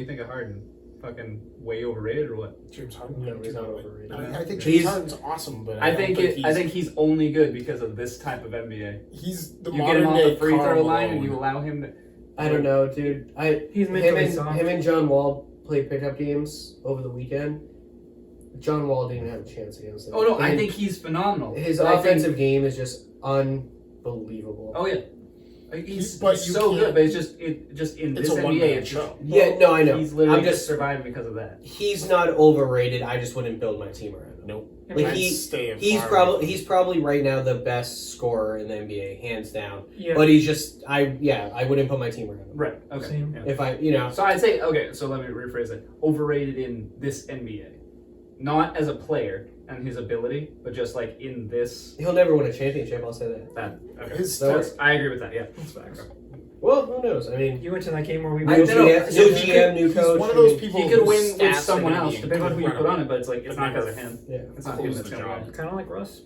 do you think of Harden? Fucking way overrated or what? James Harden. No, he's not overrated. I think James Harden's awesome, but I think he's only good because of this type of NBA. he's the You modern get him off day the free throw Karl line and Malone. you allow him to. I don't know, dude. He's mentally soft. Him and John Wall played pickup games over the weekend. John Wall didn't have a chance against him. Oh no, I think he's phenomenal. His But I offensive game is just unbelievable. Oh yeah, he's But you so can't- good. But it's just in It's this a NBA, one-man it's show. Yeah, no, I know. He's literally I'm just surviving because of that. He's not overrated. I just wouldn't build my team around him. Nope. Like I'd he's stay far away. probably right now the best scorer in the NBA, hands down. Yeah. But he's just I wouldn't put my team around him. Right. Okay. Same. Yeah. If I So I'd say okay. So let me rephrase it. Overrated in this NBA, not as a player and his ability, but just like in this. he'll never win a championship. I'll say that. That okay. His That's, I agree with that. Yeah. That's facts. Well, who knows? I mean, You went to that game where we new went don't know. GM, new He's coach. one of those I mean, people He could whose win stats with are someone gonna be else, depending on who you put incredible. on it. But it's like it's But not because never- of him. Yeah. It's not him Close that's the gonna job. win. kind of like Russ.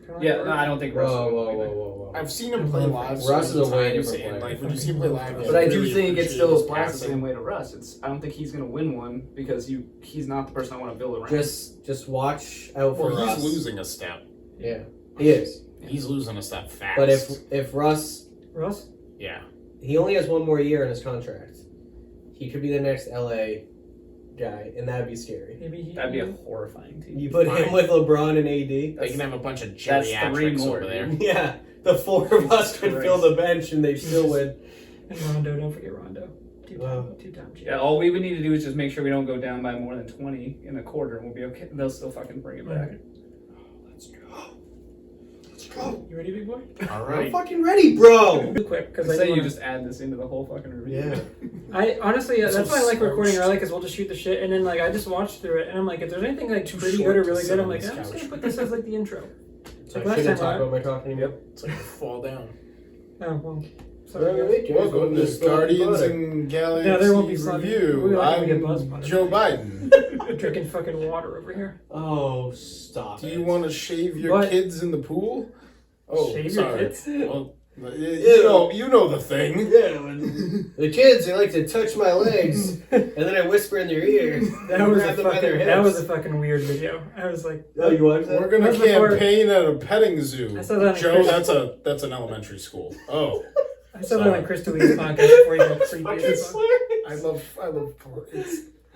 Kinda Yeah. like No, Russ. I don't think Russ. Whoa, will whoa, win whoa, either. whoa, whoa. I've seen him play live. Russ is a way times, different and, player. like when you see him play live, But I do really think it appreciate still his applies the passing. same way to Russ. I don't think he's gonna win one because he's not the person I want to build around. Just watch out for Well, Russ. he's losing a step. Yeah, he is. He's losing a step fast. But if Russ, Russ? yeah, he only has one more year in his contract, he could be the next LA guy, and that'd be scary. Maybe That'd be a horrifying team. You put him with LeBron and AD. they can have a bunch of That's three geriatrics more, over there. Yeah, the four of us could Christ. fill the bench and they still win. And Rondo, don't forget Rondo. Wow. Two-time champ. Yeah, all we would need to do is just make sure we don't go down by more than 20 in a quarter, and we'll be okay. They'll still fucking bring it back. Let's go. Let's go. You ready, big boy? All I'm right. fucking ready, bro. Real quick, because I I say do you wanna- just add this into the whole fucking review. Yeah. I honestly, So that's why I like recording slouched. early, because we'll just shoot the shit, and then like I just watch through it, and I'm like, if there's anything like Too pretty short good or to really sit good, I'm on like, this I'm just couch. gonna put this as like the intro. So Like I shouldn't last time, talk about my talking anymore. It's like fall down. Oh well, sorry. guys. Welcome to Guardians and Galaxy Yeah, there won't be flooding. Review. We like to get buzz I'm butter. Joe Biden. I'm drinking fucking water over here. Oh, stop. Do you want to shave your What? kids in the pool? Oh, Shave your sorry. kids? Well, you know the thing. Yeah, when the kids, they like to touch my legs, and then I whisper in their ear. That was a grab them by their fucking. hips. That was a fucking weird video. I was like, Oh, you watched that? We're gonna That's before- campaign at a petting zoo. I saw that on Joe, Chris- that's an elementary school. Oh, I saw that on Chris DeLee's podcast before he got free Fucking baseball. hilarious. I love.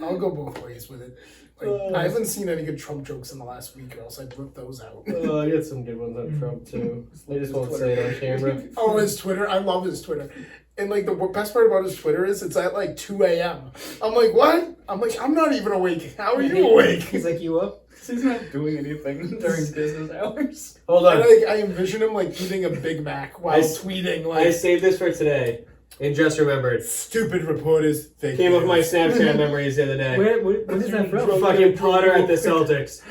I'll go both ways with it. Like, I haven't seen any good Trump jokes in the last week, or else I'd rip those out. Oh, I got some good ones on Trump too. I just won't say it on camera. Oh, his Twitter. I love his Twitter. And like the best part about his Twitter is it's at like 2 a.m. I'm like, what? I'm like, I'm not even awake. How are you awake? He's like, you up? He's not doing anything during business hours. Hold And on. I envision him like eating a Big Mac while tweeting I like, saved this for today, and just remembered. stupid reporters. Fake Came up news. my Snapchat memories the other day. What is that from? Fucking Potter at the Celtics.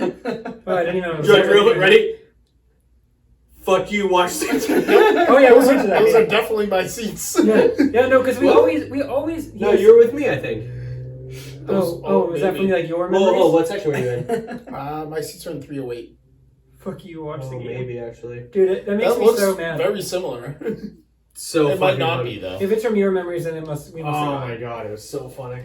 Oh, I didn't even know. it was George, that. real ready? Fuck you, watch it. Oh yeah, we'll get to that. Those are definitely my seats. Yeah, no, because we What? always. No, you were with me, I think. Was that from maybe. like your memories? Oh, what section were you in? My seats are in 308. Fuck you, watch the Oh, game. maybe actually. Dude, that makes That me looks so mad. very similar. So it might fucking not funny. be though. If it's from your memories, then we must Oh have my god, it was so funny.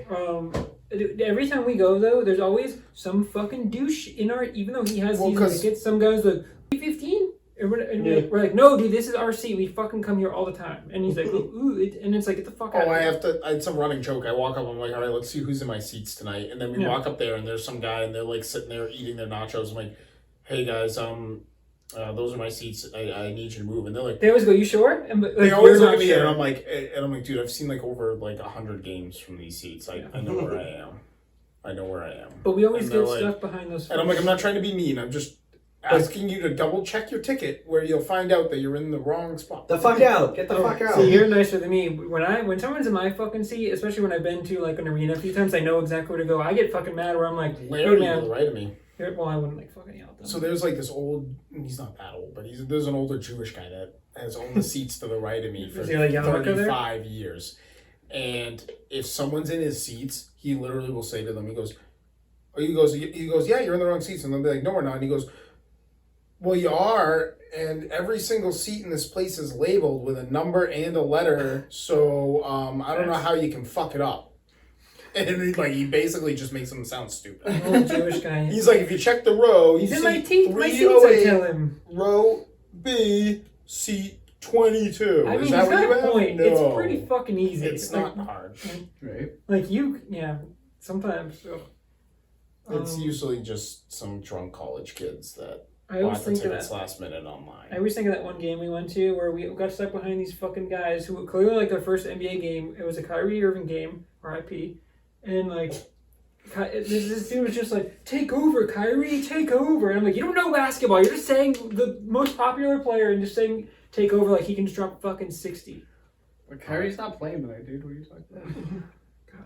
Dude, every time we go though, there's always some fucking douche in our. Even though he has Well, season 'cause- tickets, some guys like 15. And Yeah. we're like, no, dude, this is our seat. We fucking come here all the time. And he's like, and it's like, get the fuck out. Oh, of I here. have to. It's some running joke. I walk up. I'm like, all right, let's see who's in my seats tonight. And then we Yeah. walk up there, and there's some guy, and they're like sitting there eating their nachos. I'm like, hey guys, those are my seats. I need you to move. And they're like, They always go, you sure? And but, like, they always you're look not at me, sure. and I'm like, dude, I've seen like over like 100 games from these seats. I know where I am. I know where I am. But we always And get they're like- stuff behind those. And I'm like, I'm not trying to be mean. I'm just asking you to double check your ticket, where you'll find out that you're in the wrong spot. The fuck out! Get the fuck out! See, you're nicer than me. When someone's in my fucking seat, especially when I've been to like an arena a few times, I know exactly where to go. I get fucking mad where I'm like, hey Larry to man, the right of me. well, I wouldn't like fucking yell at them. So there's like this old. He's not that old, but there's an older Jewish guy that has owned the seats to the right of me for Is he like Yarmulke there? 35 years. And if someone's in his seats, he literally will say to them, he goes, yeah, you're in the wrong seats. And they'll be like, no, we're not. And he goes, well, you are. And every single seat in this place is labeled with a number and a letter. So I don't know how you can fuck it up. And he basically just makes him sound stupid. An old Jewish guy. He's like, if you check the row, He's you in see my teeth. My teeth, I 308, tell him. row B, seat 22. I mean, Is he's that what you got a have? point. No. It's pretty fucking easy. It's not hard. Right. Like sometimes. It's usually just some drunk college kids that I always bought the think of tickets that. last minute online. I always think of that one game we went to where we got stuck behind these fucking guys who were clearly like their first NBA game. It was a Kyrie Irving game, RIP, and like this dude was just like, "Take over, Kyrie, take over." And I'm like, "You don't know basketball. You're just saying the most popular player and just saying take over like he can just drop fucking 60." But Kyrie's not playing tonight, dude. What are you talking about?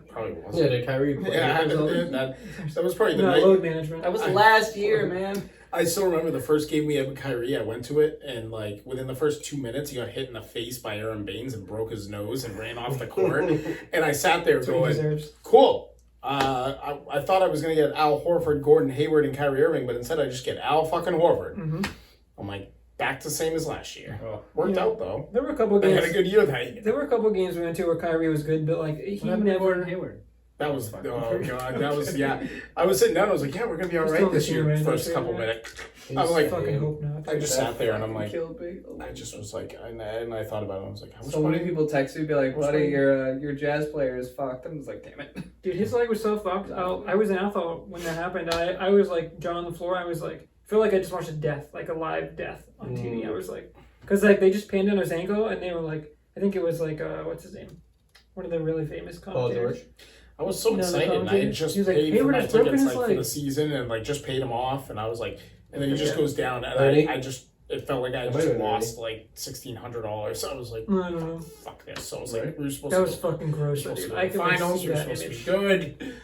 Probably was. Yeah, did Kyrie play? Yeah, that was probably the No, night. load management. That was last year, man. I still remember the first game we had with Kyrie. I went to it, and like within the first 2 minutes, he got hit in the face by Aaron Baines and broke his nose and ran off the court. And I sat there That's what he going, deserves. "Cool." I thought I was gonna get Al Horford, Gordon Hayward, and Kyrie Irving, but instead I just get Al fucking Horford. Mm-hmm. I'm like, back to same as last year. Oh. Worked out though. There were a couple They games. had a good year that year. There were a couple games we went to where Kyrie was good, but like he What happened to Gordon Hayward? That was, oh god, that was, yeah. I was sitting down, I was like, yeah, we're gonna be Still alright this year. missing First away, couple right? minutes. He's I'm like, fucking hope not. I just sat there and I'm like, Killed me. I just was like, and I thought about it, I was like, how much So many money? people text me, be like, What's buddy, funny? your jazz player is fucked. I'm just like, damn it. Dude, his leg was so fucked. I was in alpha when that happened. I was like jaw on the floor. I was like, feel like I just watched a death, like a live death on TV. I was like, because like they just panned on his ankle and they were like, I think it was like what's his name, one of the really famous Paul commentators. George. I was so No, the excited, and I had commentator, just he was like, paid for Hayward my has broken tickets his like for the leg. season, and like just paid him off, and I was like, and then he just Yeah. goes down, and Ernie? I just, it felt like I It just might have been lost like $1,600, so I was like, No, I don't know. fuck this. So I was like, Right. we were supposed That to was go. fucking gross, Supposed to dude. go I to could the like, finals. see We were that supposed image. to be good.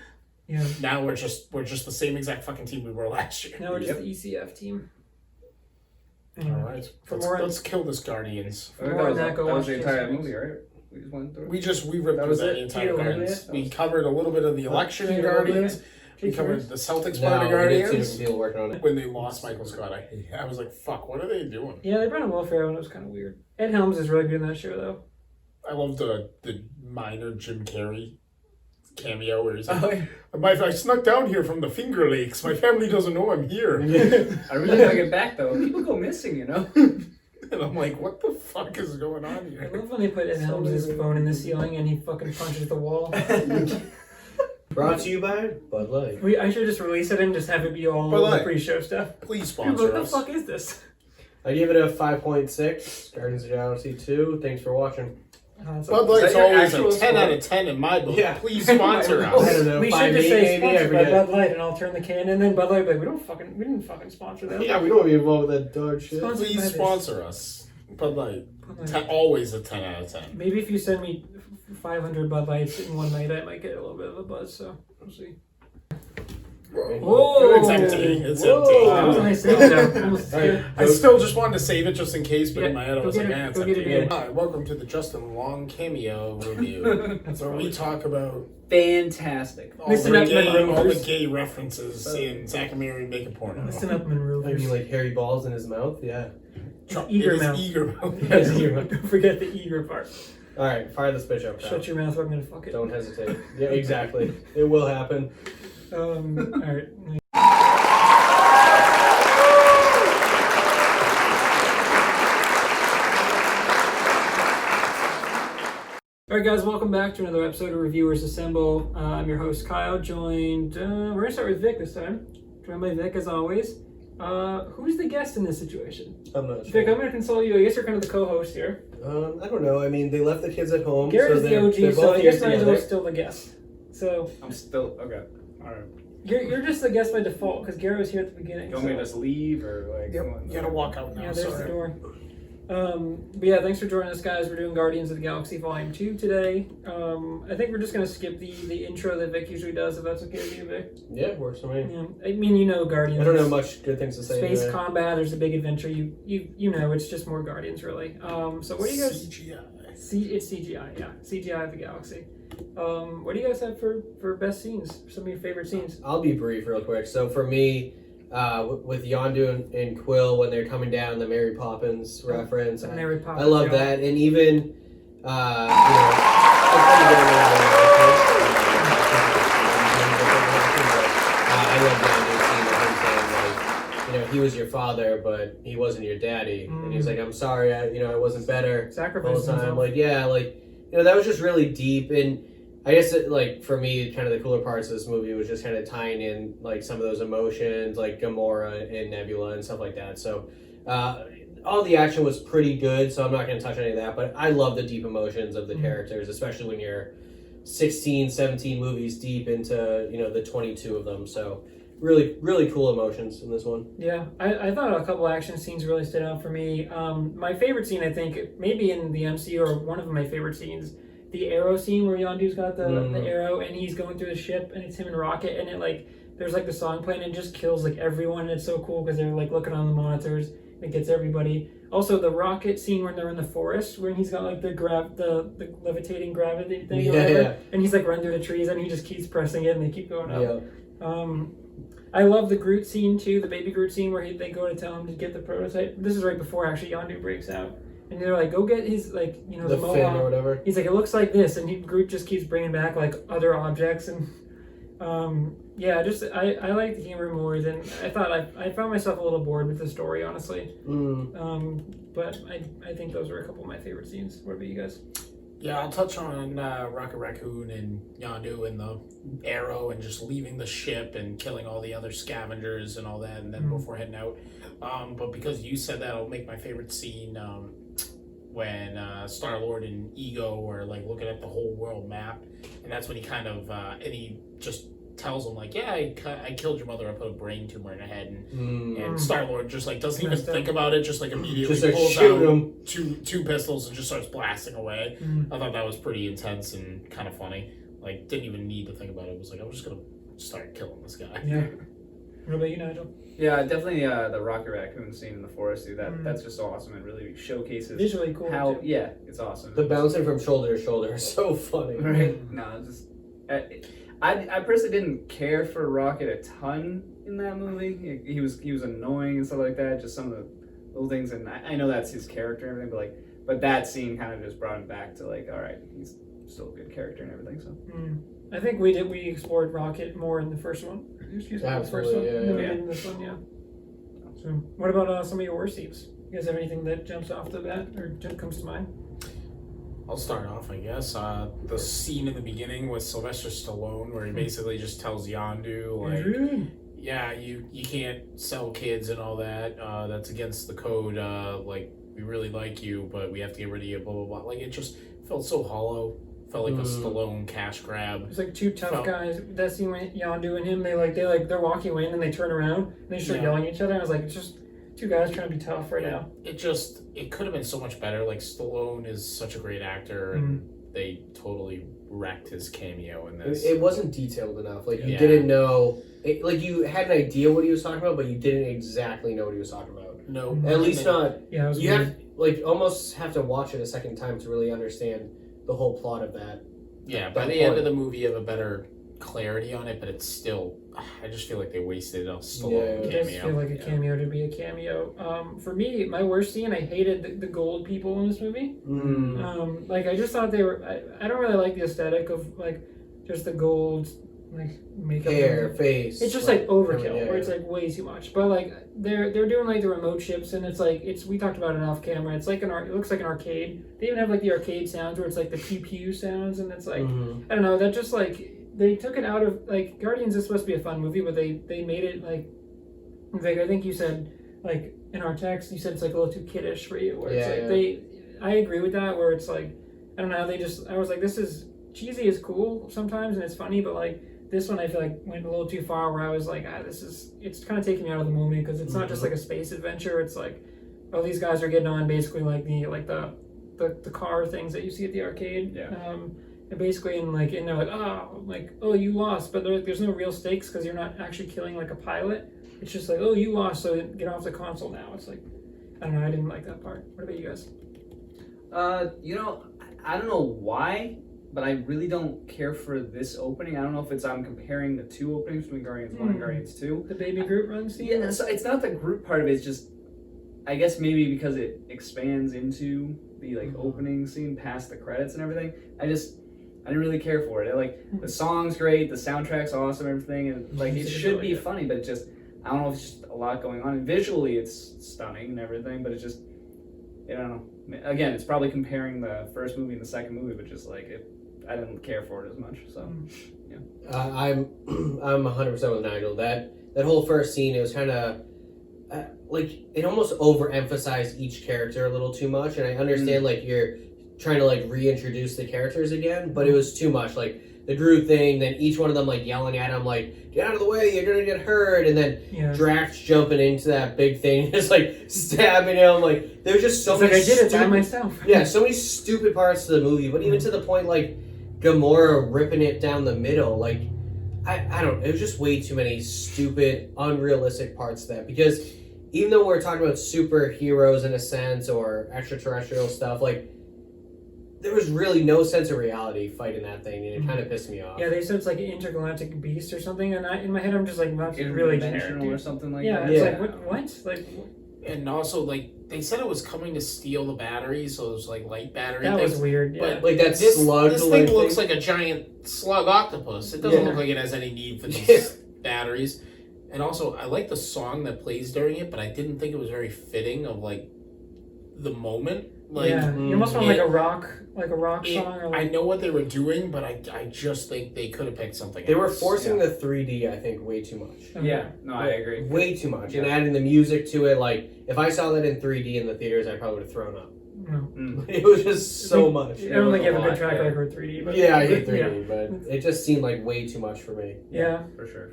Yeah. Now we're just the same exact fucking team we were last year. Now we're just the ECF team. Anyway. All right, For let's, more- let's kill this Guardians. That More was, than that, go that was watch the entire Jason movie, right? We just went through. We ripped That through was that it? entire Yeah, Guardians. yeah. We covered a little bit of the election in Yeah, a little bit. Guardians. We Jake covered Harris? the Celtics No, part of we did see Guardians. some people working on it. When they lost Michael Scott, I was like, fuck, what are they doing? Yeah, they brought in Will Ferrell and it was kind of weird. Ed Helms is really good in that show though. I love the minor Jim Carrey cameo where he's like, Oh, yeah. I snuck down here from the Finger Lakes. My family doesn't know I'm here. I really gotta get back though. People go missing, you know. And I'm like, what the fuck is going on I here? love when they put Ed Helms' phone in the ceiling and he fucking punches the wall. Brought to you by Bud Light. I should just release it and just have it be all But the like- pre-show stuff. Please Dude, sponsor what the us. fuck is this? I give it a 5.6. Guardians of the Galaxy 2. Thanks for watching. Bud Light's your always actual a 10 score? out of 10 in my book. Yeah. Please sponsor I us. don't know. We by should just me, say maybe, I sponsored by forget. Bud Light and I'll turn the can and then Bud Light will be like, we didn't fucking sponsor them. Yeah, we don't want to be involved with that dog shit. Sponsor- Please sponsor us. Bud Light. Bud Light. 10, always a 10 out of 10. Maybe if you send me 500 Bud Lights in one night, I might get a little bit of a buzz, so we'll see. Whoa! It's empty. It's Whoa. empty. That was a nice thing, though. Almost All right. scared. I still just wanted to save it just in case, but Yeah, in my head I go was get like, it. it's Go get empty. it, yeah. Hi, welcome to the Justin Long cameo review. That's where we talk about Fantastic. all Listen the, up, gay, men, all the rovers. gay references in Zack and Mary Make a Porno. Listen up, Monroe. I mean, like hairy balls in his mouth? Yeah. Eager It is mouth. eager mouth. Yeah, it's eager mouth. Don't forget the eager part. Alright, fire this bitch up, pal. Shut your mouth or I'm gonna fuck it. Don't hesitate. Yeah, exactly. It will happen. Alright. Alright guys, welcome back to another episode of Reviewers Assemble. I'm your host Kyle, joined, we're gonna start with Vic this time. Joined by Vic as always. Who's the guest in this situation? I'm not sure. Vic, I'm gonna console you. I guess you're kind of the co-host here. I don't know. I mean, they left the kids at home. Garrett's so the OG, they're so both I here guess might as together. well still the guest. So I'm still okay. All right. you're just the guest by default because Garrett was here at the beginning. You want me so- to just leave or like? Yep, come on? you gotta walk out now. Yeah, there's sorry. the door. But yeah, thanks for joining us, guys. We're doing Guardians of the Galaxy Volume 2 today. I think we're just going to skip the intro that Vic usually does, if that's okay with you, Vic. Yeah, works for me. Yeah. I mean, you know Guardians. I don't have much good things to say. Space today. combat, there's a big adventure. You know, it's just more Guardians, really. So what do you guys... CGI. It's CGI, yeah. CGI of the Galaxy. What do you guys have for best scenes? Some of your favorite scenes? I'll be brief real quick. So for me, with Yondu and Quill when they're coming down, the Mary Poppins reference, Mary I Poppins, love yeah. that. And even, he was your father, but he wasn't your daddy. And he's like, I'm sorry, I wasn't better all Sacrifice the time. himself. Like, yeah, like, that was just really deep. And I guess, like, for me, kind of the cooler parts of this movie was just kind of tying in, like, some of those emotions, like Gamora and Nebula and stuff like that. So, all the action was pretty good, so I'm not going to touch any of that. But I love the deep emotions of the characters, especially when you're 16, 17 movies deep into, the 22 of them. So, really, really cool emotions in this one. Yeah, I thought a couple action scenes really stood out for me. My favorite scene, I think, maybe in the MCU, or one of my favorite scenes, the arrow scene where Yondu's got the arrow and he's going through the ship and it's him and Rocket and it like there's like the song playing and it just kills like everyone and it's so cool because they're like looking on the monitors. It gets everybody. Also the Rocket scene when they're in the forest when he's got like the levitating gravity thing or whatever, and he's like running through the trees and he just keeps pressing it and they keep going up. I love the Groot scene too, the baby Groot scene where they go to tell him to get the prototype. This is right before actually Yondu breaks out. And they're like, go get his, like, the fin or whatever. He's like, it looks like this. And Groot just keeps bringing back, like, other objects. And, I like the humor more than, I thought I found myself a little bored with the story, honestly. But I think those were a couple of my favorite scenes. What about you guys? Yeah, I'll touch on Rocket Raccoon and Yondu and the arrow and just leaving the ship and killing all the other scavengers and all that, and then before heading out. But because you said that, I'll make my favorite scene when Star-Lord and Ego are like looking at the whole world map, and that's when he kind of and he just tells him like, yeah, I killed your mother, I put a brain tumor in her head, and Star-Lord just like doesn't even think about it, just like immediately just pulls shoot out him. two pistols and just starts blasting away. I thought that was pretty intense and kind of funny. Like, didn't even need to think about it. It was like, I'm just gonna start killing this guy. Yeah. What about you, Nigel? Yeah, definitely the Rocket Raccoon scene in the forest, dude. That's just awesome. It really showcases visually cool. how, too. yeah, it's awesome. The bouncing from shoulder to shoulder is so funny. Right? No, just I personally didn't care for Rocket a ton in that movie. He was annoying and stuff like that. Just some of the little things, and I know that's his character and everything, but that scene kind of just brought him back to like, all right, he's still a good character and everything. So. I think we explored Rocket more in the first one. Excuse me, Absolutely, than we did in this one. Yeah. So, what about some of your worst scenes? You guys have anything that jumps off the bat or comes to mind? I'll start off, I guess. The scene in the beginning with Sylvester Stallone, where he basically just tells Yondu, like, yeah, you can't sell kids and all that. That's against the code. Like, we really like you, but we have to get rid of you, blah, blah, blah. Like, it just felt so hollow. Felt like a Stallone cash grab. It's like two tough guys. That scene with Yondu and him, they're walking away and then they turn around and they start yelling at each other. I was like, it's just two guys trying to be tough right now. It could have been so much better. Like, Stallone is such a great actor, and they totally wrecked his cameo in this. It wasn't detailed enough. Like, you didn't know. Like, you had an idea what he was talking about, but you didn't exactly know what he was talking about. No. At least not. Yeah, you have, like, almost have to watch it a second time to really understand the whole plot of that. Yeah, by the end of the movie, you have a better clarity on it, but it's still, I just feel like they wasted a Stallone cameo. It does feel like a cameo to be a cameo. For me, my worst scene, I hated the gold people in this movie. Like, I just thought they were, I don't really like the aesthetic of, like, just the gold, like, makeup. Hair, face. It's just, like, overkill, where it's, like, way too much. But, like, they're doing, like, the remote ships, and it's, like, we talked about it off camera. It's like it looks like an arcade. They even have, like, the arcade sounds where it's, like, the pew-pew sounds, and it's, like, I don't know, that just, like, they took it out of, like, Guardians is supposed to be a fun movie, but they made it, like, I think you said, like, in our text, you said it's, like, a little too kiddish for you, where it's, like, I agree with that, where it's, like, I don't know, I was like, this is, cheesy is cool sometimes, and it's funny, but, like, this one I feel like went a little too far, where I was like, it's kind of taking me out of the movie, because it's not just, like, a space adventure, it's, like, oh, these guys are getting on basically, like, the car things that you see at the arcade. And basically, and they're like, oh, you lost, but there's no real stakes because you're not actually killing like a pilot. It's just like, oh, you lost, so get off the console now. It's like, I don't know, I didn't like that part. What about you guys? I don't know why, but I really don't care for this opening. I don't know if I'm comparing the two openings between Guardians 1 and Guardians 2. The Baby Groot run scene? Yeah, so it's not the Groot part of it, it's just, I guess maybe because it expands into the like opening scene past the credits and everything. I didn't really care for it. Like, the song's great, the soundtrack's awesome, everything, and like it should be funny, but just I don't know if it's just a lot going on. And visually, it's stunning and everything, but it's just, I don't know. Again, it's probably comparing the first movie and the second movie, but just like I didn't care for it as much. So, yeah. I'm 100% with Nigel. That whole first scene, it was kind of like it almost overemphasized each character a little too much. And I understand like you're trying to like reintroduce the characters again, but it was too much. Like the Groot thing, then each one of them like yelling at him like, "Get out of the way, you're gonna get hurt," and then Drax jumping into that big thing and just like stabbing him. Like there's just so many. Like I did it by stupid, myself. yeah, so many stupid parts to the movie, but even to the point like Gamora ripping it down the middle, like I don't. It was just way too many stupid, unrealistic parts of that. Because even though we're talking about superheroes in a sense or extraterrestrial stuff, like there was really no sense of reality fighting that thing, and it kind of pissed me off. Yeah, they said it's like an intergalactic beast or something, and in my head I'm just like, that's really generic, or something like yeah, that. it's Yeah. like what? Like, And also, like, they said it was coming to steal the batteries, so it was like light battery that things. was weird. Yeah. But Like that this slug. this like, thing looks like a giant slug octopus. It doesn't Yeah. look like it has any need for these Yeah. batteries. And also, I like the song that plays during it, but I didn't think it was very fitting of like the moment. Like, yeah, you almost want like it- a rock it- song. Or I like, know what they were doing, but I just think they could have picked something. They were else. forcing the 3D, I think, way too much. Yeah, no, I agree. Way too much. And Yeah. adding the music to it, like, if I saw that in 3D in the theaters, I probably would have thrown up. no. It was just so much. I don't think you have a lot, good track yeah. record 3D. But Yeah, I hate yeah. 3D, but it just seemed like way too much for me. Yeah, For sure.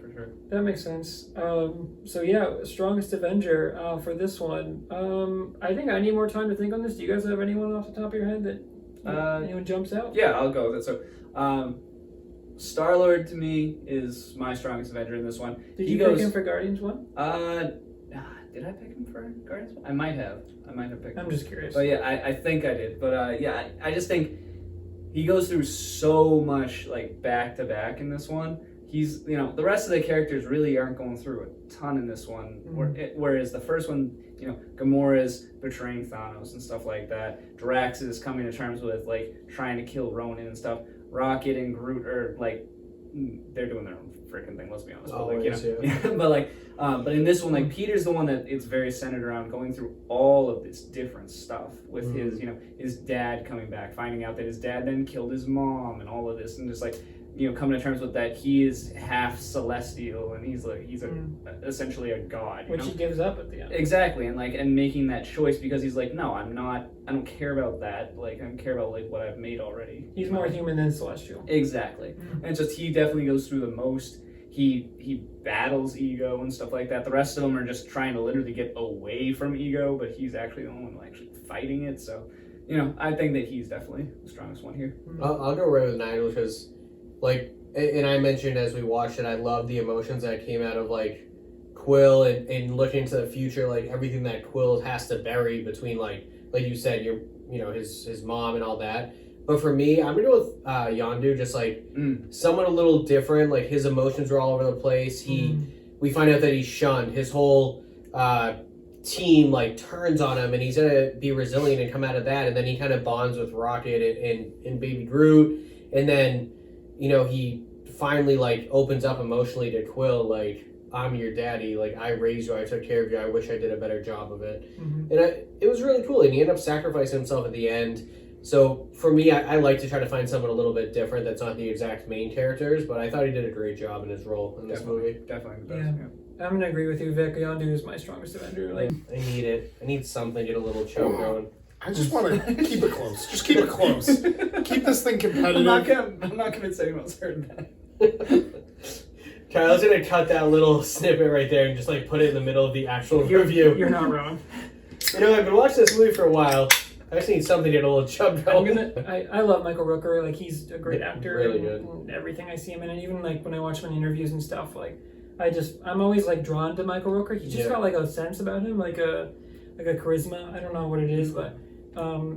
that makes sense. So yeah, strongest Avenger for this one. I think I need more time to think on this. Do you guys have anyone off the top of your head that anyone jumps out? Yeah, I'll go with it. So, Star-Lord to me is my strongest Avenger in this one. Did He you goes- pick him for Guardians 1? Did I pick him for Guardians? I might have picked him. I'm just curious. But yeah, I think I did. But yeah, I just think he goes through so much like back to back in this one. He's, the rest of the characters really aren't going through a ton in this one. Whereas the first one, Gamora's betraying Thanos and stuff like that. Drax is coming to terms with like trying to kill Ronan and stuff. Rocket and Groot are like, they're doing their own freaking thing. Let's be honest. But, like, Always, but in this one, like Peter's the one that it's very centered around going through all of this different stuff with his, his dad coming back, finding out that his dad then killed his mom and all of this, and just like, coming to terms with that he is half celestial and he's essentially a god. Which he gives up at the end. Exactly, and making that choice because he's like, no, I don't care about that. Like, I care about like what I've made already. He's more human than celestial. Exactly, and it's just he definitely goes through the most. He battles ego and stuff like that. The rest of them are just trying to literally get away from ego, but he's actually the one actually fighting it. So, I think that he's definitely the strongest one here. I'll go right with Nigel because, like, and I mentioned as we watched it, I love the emotions that came out of, like, Quill and looking into the future, like, everything that Quill has to bury between, like you said, his mom and all that. But for me, I'm gonna go with Yondu, just like someone a little different. Like his emotions were all over the place. We find out that he's shunned. His whole team like turns on him, and he's gonna be resilient and come out of that. And then he kind of bonds with Rocket and Baby Groot, and then he finally like opens up emotionally to Quill, like, I'm your daddy, like I raised you, I took care of you, I wish I did a better job of it. And it was really cool, and he ended up sacrificing himself at the end. So for me, I like to try to find someone a little bit different that's not the exact main characters, but I thought he did a great job in his role in this movie. Definitely the best. Yeah. I'm gonna agree with you, Vic. Yondu is my strongest Avenger. Like, I need it. I need something to get a little choke going. I just want to keep it close. Just keep it close. Keep this thing competitive. I'm not convinced anyone else heard that. Kyle's gonna cut that little snippet right there and just like put it in the middle of the actual review. you're not wrong. I've been watching this movie for a while. I just need something to get a little chub going. I love Michael Rooker. Like, he's a great actor. Really and, good. and everything I see him in, and even like when I watch him in interviews and stuff, like I'm always like drawn to Michael Rooker. He's just got like a sense about him, like a charisma. I don't know what it is, but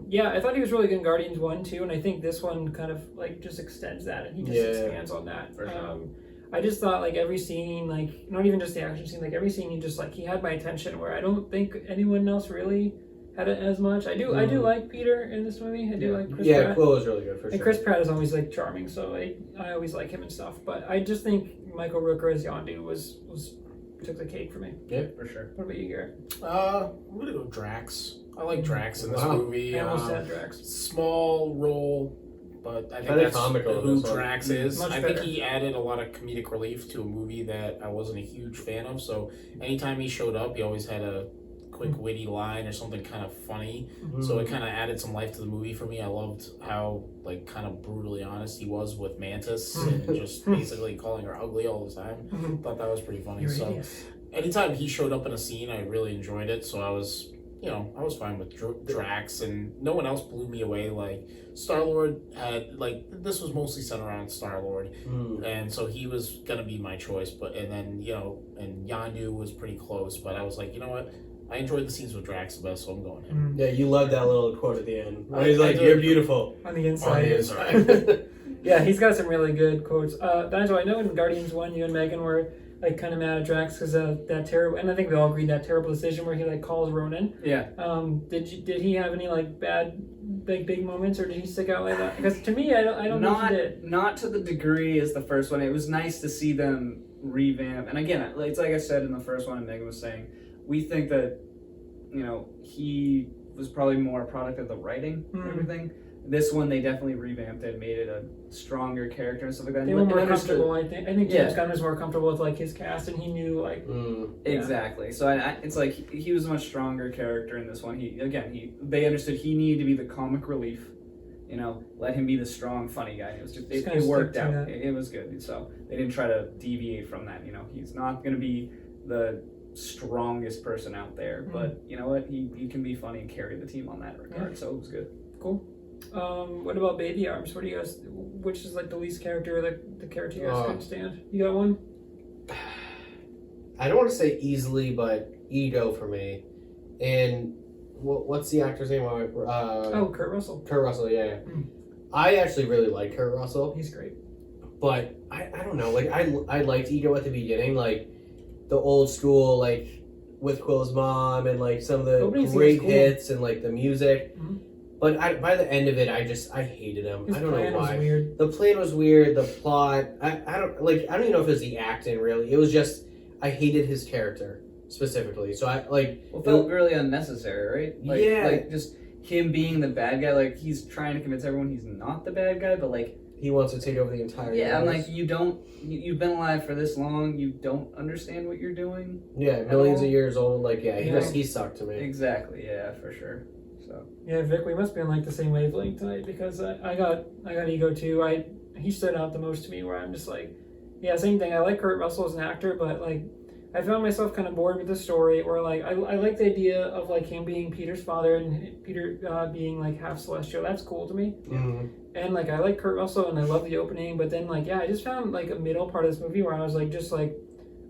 yeah, I thought he was really good in Guardians 1 too, and I think this one kind of like just extends that, and he just expands on that. For sure. I just thought like every scene, like not even just the action scene, like every scene, he had my attention where I don't think anyone else really had it as much. I do like Peter in this movie. I do like Chris Pratt. Quill was really good for sure. And Chris Pratt is always like charming, so I always like him and stuff. But I just think Michael Rooker as Yondu was took the cake for me. Yeah, for sure. What about you, Garrett? I'm gonna go Drax. I like Drax in this Wow. movie. I almost said Drax. Small role, but I think Kinda that's comical in who this one. Drax is. Much I better. think he added a lot of comedic relief to a movie that I wasn't a huge fan of. So anytime he showed up, he always had a quick witty line or something kind of funny. So it kind of added some life to the movie for me. I loved how like kind of brutally honest he was with Mantis and just basically calling her ugly all the time. Thought that was pretty funny. You're So hideous. anytime he showed up in a scene, I really enjoyed it. So I was, I was fine with Drax, and no one else blew me away. Like Star-Lord had, like, this was mostly centered around Star-Lord, and so he was gonna be my choice. But and then and Yondu was pretty close, but I was like, you know what? I enjoyed the scenes with Drax the best, so I'm going him. Yeah, you love that little quote at the end. I- He's like, I do. "You're beautiful." On the On inside. the inside. Yeah, he's got some really good quotes. Nigel, I know in Guardians 1, you and Megan were like kind of mad at Drax because of that terrible, and I think we all agreed that terrible decision where he like calls Ronan. Yeah. Did he have any like big moments, or did he stick out like that? Because to me, I don't think he did. Not to the degree as the first one. It was nice to see them revamp. And again, it's like I said in the first one, and Megan was saying, we think that he was probably more a product of the writing and everything. This one, they definitely revamped it, made it a stronger character and stuff like that. They were And more understood- comfortable. I think James Gunn was more comfortable with like his cast, and he knew like Exactly. So it's like he was a much stronger character in this one. They understood he needed to be the comic relief. Let him be the strong, funny guy. It was just kinda it worked stick to out. that. It was good. So they didn't try to deviate from that. He's not going to be the strongest person out there, but you know what? He can be funny and carry the team on that regard. So it was good. cool. What about Baby Arms? What do you guys? Which is like the least character, the character you guys can't stand? You got one? I don't want to say easily, but Ego for me. And what's the actor's name? Kurt Russell. Kurt Russell. Yeah. Mm. I actually really like Kurt Russell, He's great. but I don't know. Like I liked Ego at the beginning, like the old school, like with Quill's mom and like some of the Opening great seems cool. hits and like the music. Mhm. But by the end of it, I hated him. His I don't know plan was why. weird. The plan was weird. The plot, I don't even know if it was the acting really. It was just I hated his character specifically. So Well, it felt really unnecessary, right? Yeah. Like just him being the bad guy. Like he's trying to convince everyone he's not the bad guy, but like. he wants to take over the entire. Yeah, I'm universe. like, you've been alive for this long, you don't understand what you're doing? Yeah, millions all. of years old. Like, yeah, Yeah. he sucked to me. Exactly, yeah, for sure. So, Yeah, Vic, we must be on like the same wavelength tonight because I got Ego too. He stood out the most to me where I'm just like, yeah, same thing. I like Kurt Russell as an actor, but like I found myself kind of bored with the story. Or like I like the idea of like him being Peter's father and Peter being like half celestial. That's cool to me. Mhm. And like I like Kurt Russell and I love the opening, but then like I just found like a middle part of this movie where I was like just like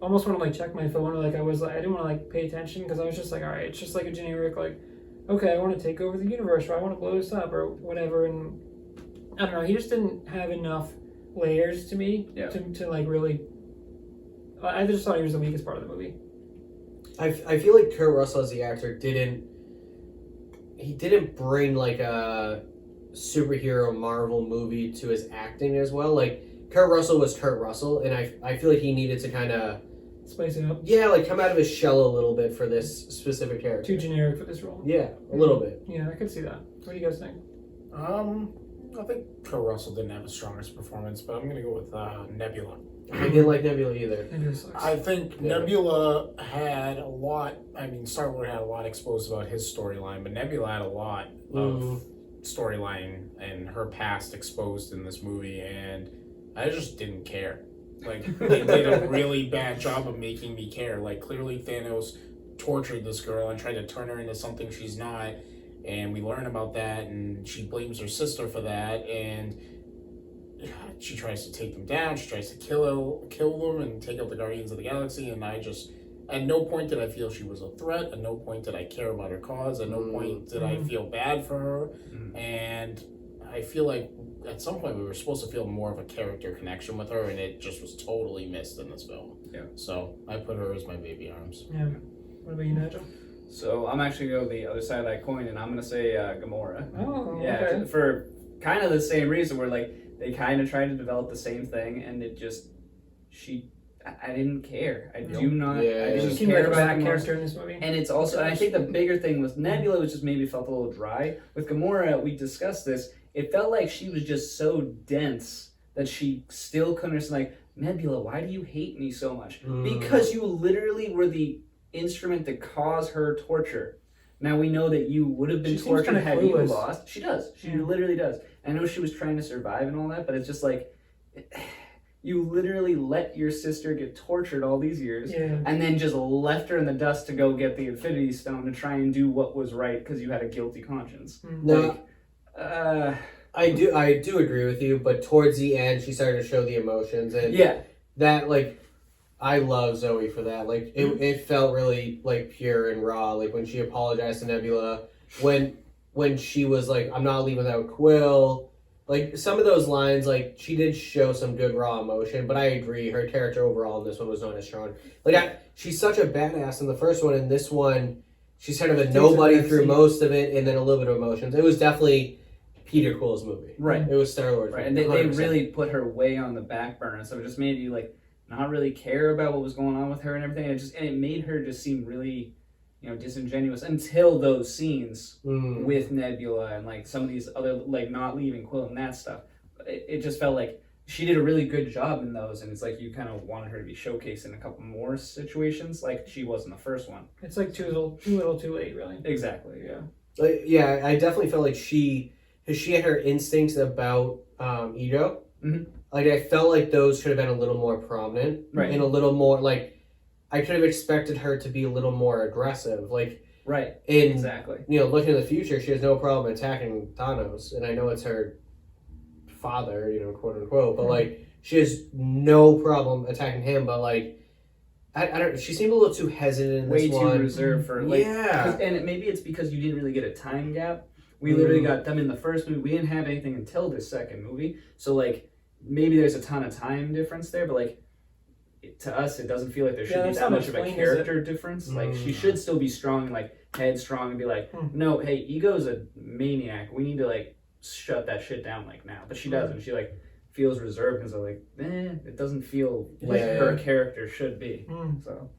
almost want to like check my phone or like I didn't want to like pay attention because I was just like, all right, it's just like a generic like, okay, I want to take over the universe or I want to blow this up or whatever. And I don't know, he just didn't have enough layers to me to like really. I just thought he was the weakest part of the movie. I feel like Kurt Russell as the actor didn't bring like a superhero Marvel movie to his acting as well. Like Kurt Russell was Kurt Russell, and I feel like he needed to kind of Spice it up. like come out of his shell a little bit for this specific character. Too generic for this role. Yeah, a little bit. Yeah, I could see that. What do you guys think? I think Kurt Russell didn't have the strongest performance, but I'm gonna go with Nebula. I didn't like Nebula either. Nebula sucks. I think Yeah. Nebula had a lot. I mean, Star-Lord had a lot exposed about his storyline, but Nebula had a lot of storyline and her past exposed in this movie, and I just didn't care. Like, they did a really bad job of making me care. Like, clearly Thanos tortured this girl and tried to turn her into something she's not, and we learn about that, and she blames her sister for that, and she tries to take them down, she tries to kill them and take out the Guardians of the Galaxy, and I just, at no point did I feel she was a threat, at no point did I care about her cause, at no point did I feel bad for her, and I feel like at some point we were supposed to feel more of a character connection with her, and it just was totally missed in this film. Yeah. So I put her as my baby arms. Yeah. What about you, Nigel? So I'm actually going to go the other side of that coin, and I'm going to say Gamora. Oh, Yeah, okay. for kind of the same reason where like they kind of tried to develop the same thing, and it just I didn't care. I do not. Yeah. I She didn't seemed care like a about back Gamora. character in this movie. And it's also, and I think the bigger thing with Nebula was just maybe felt a little dry. With Gamora, we discussed this. It felt like she was just so dense that she still couldn't understand. Like, Nebula, why do you hate me so much? Because you literally were the instrument to cause her torture. Now we know that you would have been She seems tortured kinda had you clueless. lost. She does. She Yeah. literally does. I know she was trying to survive and all that, but it's just like you literally let your sister get tortured all these years, Yeah. and then just left her in the dust to go get the Infinity Stone to try and do what was right because you had a guilty conscience. No, Like, I do agree with you, but towards the end, she started to show the emotions, and yeah, that like, I love Zoe for that. Like, it felt really like pure and raw. Like when she apologized to Nebula, when she was like, "I'm not leaving without Quill." Like some of those lines, like she did show some good raw emotion, but I agree, her character overall in this one was not as strong. Like she's such a badass in the first one, and this one, she's kind of a She takes nobody a back through seat. most of it, and then a little bit of emotions. It was definitely Peter Quill's movie. right. It was Star Wars. Right, and they 100%. really put her way on the back burner, so it just made you like not really care about what was going on with her and everything. And it made her just seem really, disingenuous until those scenes with Nebula and like some of these other like not leaving Quill and that stuff. It just felt like she did a really good job in those, and it's like you kind of wanted her to be showcased in a couple more situations, like she was in the first one. It's like too little, too late, really. Exactly. Yeah. Like, yeah, I definitely felt like she had her instincts about ego. Mhm. Like I felt like those should have been a little more prominent, Right. and a little more like I could have expected her to be a little more aggressive. Like Right. in Exactly. looking in the future, she has no problem attacking Thanos, and I know it's her father, quote unquote, but like she has no problem attacking him. But like I don't. She seemed a little too hesitant in this Way too one. reserved for like. Yeah. And maybe it's because you didn't really get a time gap. We literally got them in the first movie. We didn't have anything until this second movie. So like maybe there's a ton of time difference there, but like to us it doesn't feel like there should be that's that not much of a explained, is it? character difference. Like she should still be strong, like headstrong, and be like, no, hey, Ego's a maniac. We need to like shut that shit down like now. But she doesn't. She like feels reserved because like, it doesn't feel like her character should be. So.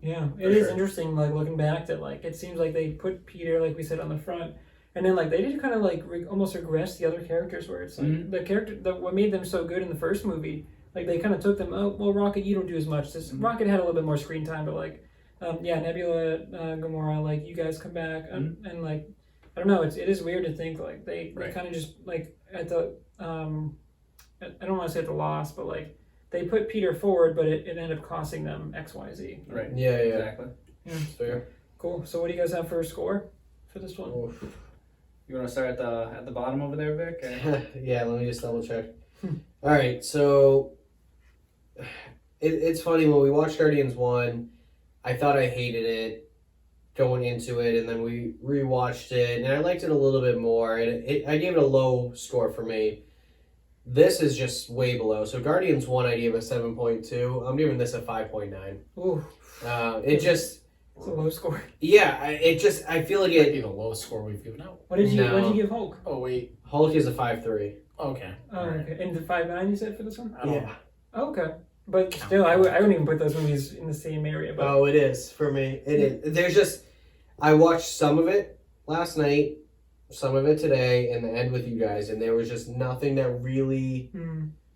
Yeah, it is sure. interesting. Like looking back, that like it seems like they put Peter, like we said, on the front, and then like they did kind of like almost regress the other characters, where it's like the character what made them so good in the first movie. Like they kind of took them. Oh well, Rocket, you don't do as much. This Rocket had a little bit more screen time, but like, Nebula, Gamora, like you guys come back, and like I don't know. It is weird to think like they kind of just like at the I don't want to say at the loss, but like. They put Peter forward, but it ended up costing them X, Y, Z. Right. Yeah. Exactly. Yeah. Fair. Cool. So what do you guys have for a score for this one? Oof. You want to start at the bottom over there, Vic? Yeah, let me just double check. All right, so it's funny when we watched Guardians 1, I thought I hated it going into it, and then we rewatched it, and I liked it a little bit more, and I gave it a low score for me. This is just way below. So Guardians 1, I gave a 7.2. I'm giving this a 5.9. Ooh, It just, it's a low score. yeah, I feel like Might be it. the lowest score we've given out. What did you No. What did you give Hulk? Oh wait. Hulk is a 5.3. Okay. Oh, okay. And the 5.9 you said for this one? I don't know. Oh, okay. But still, I wouldn't even put those movies in the same area. But Oh, it is for me. It is. There's just, I watched some of it last night, some of it today, and the end with you guys, and there was just nothing that really,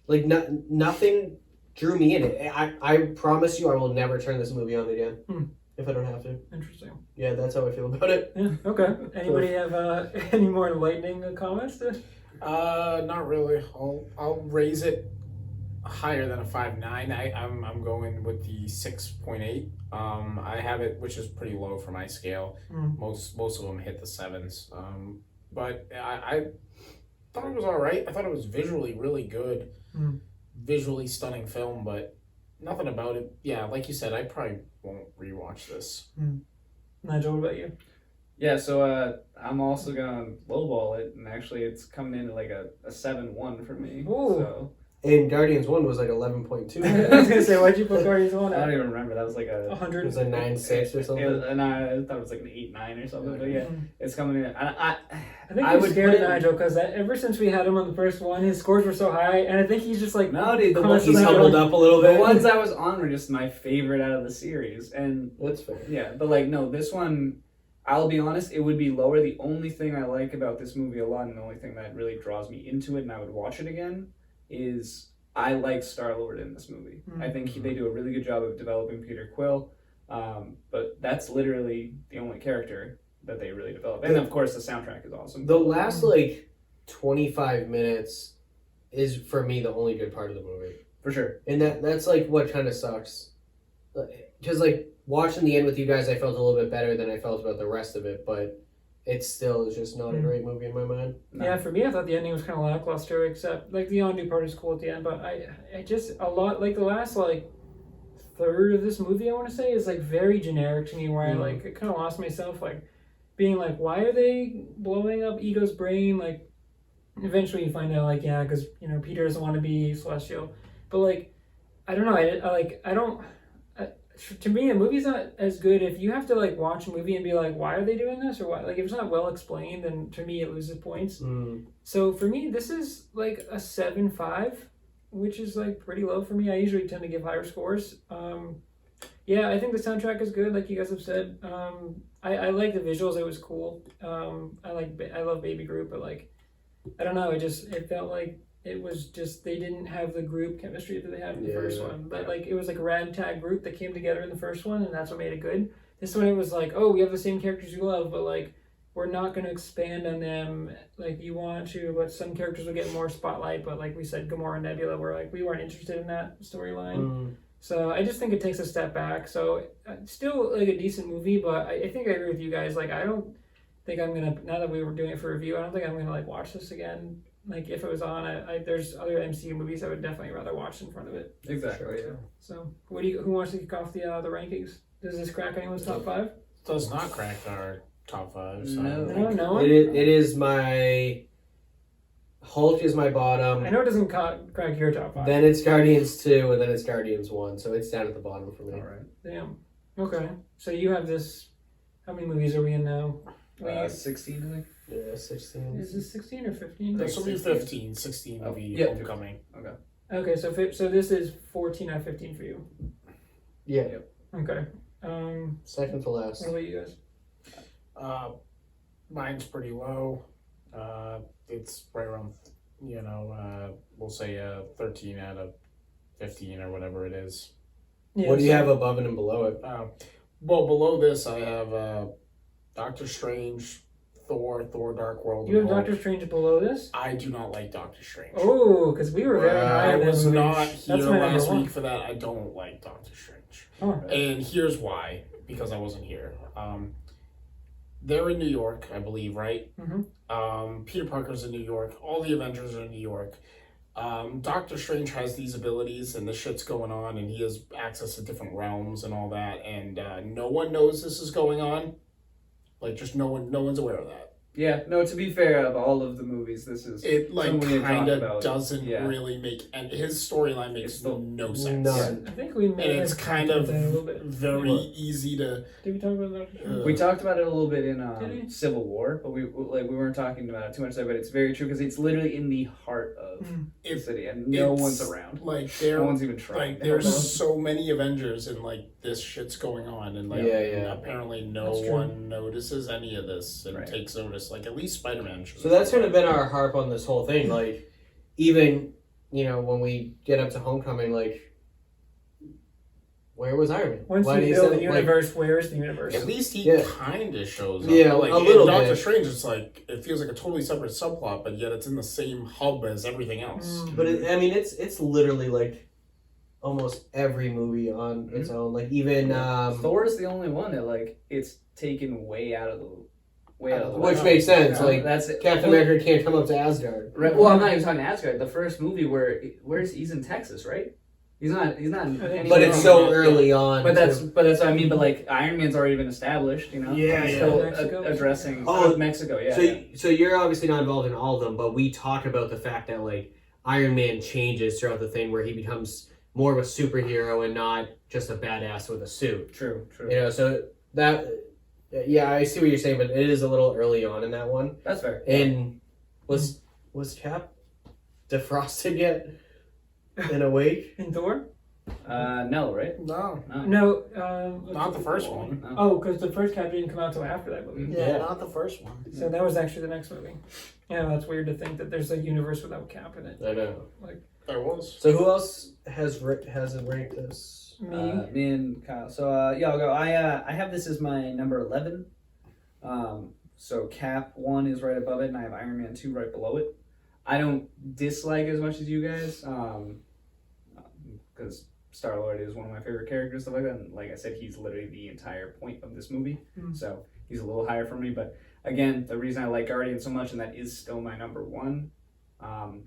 like, nothing drew me in it. I promise you, I will never turn this movie on again if I don't have to. Interesting. Yeah, that's how I feel about it. Yeah. Okay. Anybody have any more enlightening comments? Not really. I'll raise it higher than a 5.9. I'm going with the 6.8. I have it, which is pretty low for my scale. Most of them hit the 7s. But I thought it was all right. I thought it was visually really good, visually stunning film, but nothing about it. Yeah, like you said, I probably won't rewatch this. Nigel, what about you? Yeah, so I'm also gonna lowball it, and actually it's coming in at like a 7.1 for me. Ooh. So And Guardians 1 was like 11.2. I was gonna say, why'd you put Guardians 1 I don't at even remember. That was like a. 100? It was a 9.6 or something. And I thought it was like an 8-9 or something. But yeah, it's coming in. I think I I'm would scared put of it- Nigel because ever since we had him on the first one, his scores were so high, and I think he's just like No, dude, the He's ones, constantly humbled up a little the bit. ones I was on were just my favorite out of the series, and That's fair. yeah, but like no, this one, I'll be honest, it would be lower. The only thing I like about this movie a lot, and the only thing that really draws me into it, and I would watch it again, is I like Star-Lord in this movie. I think they do a really good job of developing Peter Quill, but that's literally the only character that they really develop. And of course, the soundtrack is awesome. The last like 25 minutes is for me the only good part of the movie. For sure. And that's like what kind of sucks. Because like watching the end with you guys, I felt a little bit better than I felt about the rest of it, but it still is just not a great movie in my mind. No. Yeah, for me, I thought the ending was kind of lackluster, except like the Yondu part is cool at the end, but I just a lot like the last like third of this movie, I want to say, is like very generic to me, where I like kind of lost myself, like being like, why are they blowing up Ego's brain? Like, eventually you find out, like, yeah, because Peter doesn't want to be Celestial, but like, I don't know, I don't. To me, a movie's not as good if you have to like watch a movie and be like, why are they doing this, or why? Like, if it's not well explained, then to me it loses points. So for me, this is like a 7.5, which is like pretty low for me. I usually tend to give higher scores. Yeah, I think the soundtrack is good, like you guys have said. I like the visuals; it was cool. I love Baby Groot, but like, I don't know. It felt like it was just they didn't have the group chemistry that they had in the first one. But like it was like a ragtag group that came together in the first one, and that's what made it good. This one it was like, oh, we have the same characters you love, but like we're not going to expand on them. Like you want to, but some characters will get more spotlight. But like we said, Gamora and Nebula were like we weren't interested in that storyline. So I just think it takes a step back. So still like a decent movie, but I think I agree with you guys. Like I don't think I'm gonna, now that we were doing it for review, I don't think I'm gonna like watch this again. Like if it was on, there's other MCU movies I would definitely rather watch in front of it. Exactly. Yeah. So who wants to kick off the rankings? Does this crack anyone's top 5? Does not crack our top 5. So No. No one? It is my Hulk is my bottom. I know it doesn't crack your top 5. Then it's Guardians 2, and then it's Guardians 1. So it's down at the bottom for me. All right. Damn. Okay. So you have this. How many movies are we in now? 16, I think. Yeah, 16. Is this 16 or 15? this will be 15, 16 will be yeah. Homecoming. Okay, so this is 14 out of 15 for you. Yeah. Okay. Second to last. What about you guys? Mine's pretty low. It's right around, we'll say 13 out of 15 or whatever it is. Yeah, What do you have above it and below it? Well, below this I have Doctor Strange, Thor Dark World. You have and Hulk. Doctor Strange below this? I do not like Doctor Strange. Oh, because we were very high I on that was movie. not That's here my number last one. week for that. I don't like Doctor Strange. Oh. And here's why. Because I wasn't here. They're in New York, I believe, right? Peter Parker's in New York. All the Avengers are in New York. Doctor Strange has these abilities and this shit's going on and he has access to different realms and all that. And no one knows this is going on. Like, just no one's aware of that. Yeah, no, to be fair, of all of the movies, this is It, like, something we kind talked of about. doesn't Yeah. really make... And his storyline makes no sense. None. I think we may And it's have kind talked of about that a little bit. very easy to... Did we talk about Doctor Strange? We talked about it a little bit Did in we? Civil War, but we weren't talking about it too much there. But it's very true because it's literally in the heart of the It's- city, and no it's one's around. Like, No one's even trying. Like, there's so many Avengers and, like, this shit's going on. And, like, Yeah. and apparently no That's true. one notices any of this and Right. takes notice. Like, at least Spider-Man should. So that's kind of been our harp on this whole thing. Like, even, when we get up to Homecoming, like, where was Iron Man? Once Why you did he build say- the universe, where is the universe? At least he Yeah. kind of shows up. Yeah, But, like, a little in Doctor bit. Strange, it's like, it feels like a totally separate subplot, but yet it's in the same hub as everything else. But it's literally like almost every movie on its own. Like even Thor is the only one that like it's taken way out of the way. which makes sense. Yeah, Like that's it. Captain America can't come up to Asgard. Right. Well, I'm not even talking Asgard. The first movie where's he's in Texas, right? He's not. But it's so early on. But that's what I mean. But like Iron Man's already been established, Yeah, He's yeah. still Mexico? addressing Oh, Mexico. Yeah. so you're obviously not involved in all of them, but we talk about the fact that like Iron Man changes throughout the thing, where he becomes more of a superhero and not just a badass with a suit. True. You know, so that, yeah, I see what you're saying, but it is a little early on in that one. That's fair. And was Cap defrosted yet in a wake? In Thor? No, right? No, No. not the first one. No. Oh, because the first Cap didn't come out till after that movie. Yeah, not the first one. So that was actually the next movie. Yeah, that's weird to think that there's a universe without Cap in it. I know. There was. So who else hasn't ranked this? Me. Me and Kyle. So yeah, I'll go. I have this as my number 11. So Cap 1 is right above it, and I have Iron Man 2 right below it. I don't dislike as much as you guys, because Star-Lord is one of my favorite characters, stuff like that. And like I said, he's literally the entire point of this movie. So he's a little higher for me. But again, the reason I like Guardian so much, and that is still my number 1,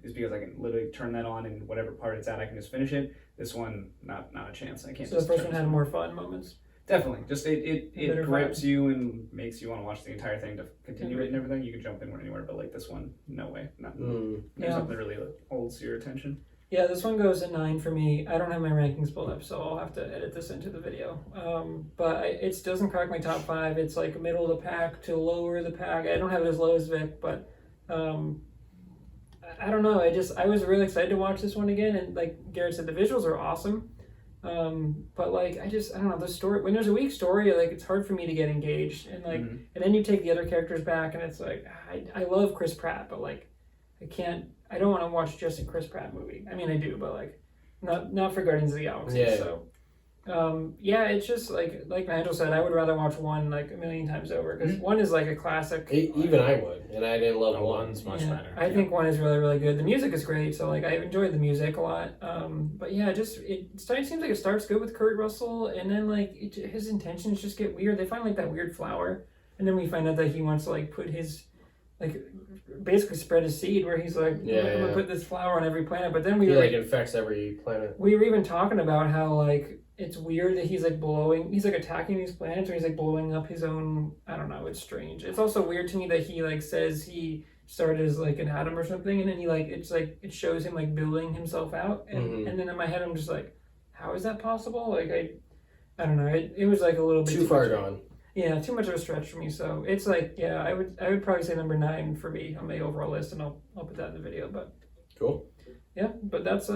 is because I can literally turn that on, and whatever part it's at, I can just finish it. This one, not a chance. I can't. So the just first turn one this had more fun moments. Definitely, just it Better grips you and makes you want to watch the entire thing to continue it and everything. You can jump in anywhere, but like this one, no way. There's Yeah. something that really holds your attention. Yeah, this one goes at 9 for me. I don't have my rankings pulled up, so I'll have to edit this into the video. But it doesn't crack my top 5. It's like middle of the pack to lower the pack. I don't have it as low as Vic, but I don't know. I was really excited to watch this one again, and like Garrett said, the visuals are awesome. But like I don't know, the story, when there's a weak story, like it's hard for me to get engaged, and like and then you take the other characters back, and it's like I love Chris Pratt, but like I don't want to watch just a Chris Pratt movie. I mean I do, but like not for Guardians of the Galaxy. Yeah. So yeah, it's just like Nigel said, I would rather watch 1 like a million times over, because 1 is like a classic. Even I would, and I didn't love 1. One's much better. I think 1 is really, really good. The music is great, so like I've enjoyed the music a lot. But yeah, it seems like it starts good with Kurt Russell, and then like his intentions just get weird. They find like that weird flower, and then we find out that he wants to like put his basically spread his seed, where he's like, I'm gonna put this flower on every planet. But then He like infects every planet. we were even talking about how like it's weird that he's like attacking these planets, or he's like blowing up his own. I don't know. It's strange. It's also weird to me that he like says he started as like an atom or something, and then he like it shows him like building himself out, and then in my head I'm just like, how is that possible? Like I don't know. It was like a little bit Too far gone. Yeah, too much of a stretch for me. So it's like, yeah, I would probably say number 9 for me on the overall list, and I'll put that in the video. But Cool. yeah, but that's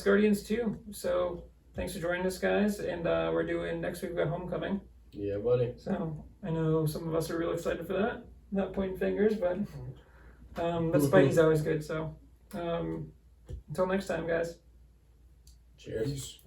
Guardians 2. So thanks for joining us, guys, and we're doing next week. We got Homecoming. Yeah, buddy. So I know some of us are real excited for that. Not pointing fingers, but Spidey's always good. So until next time, guys. Cheers. Peace.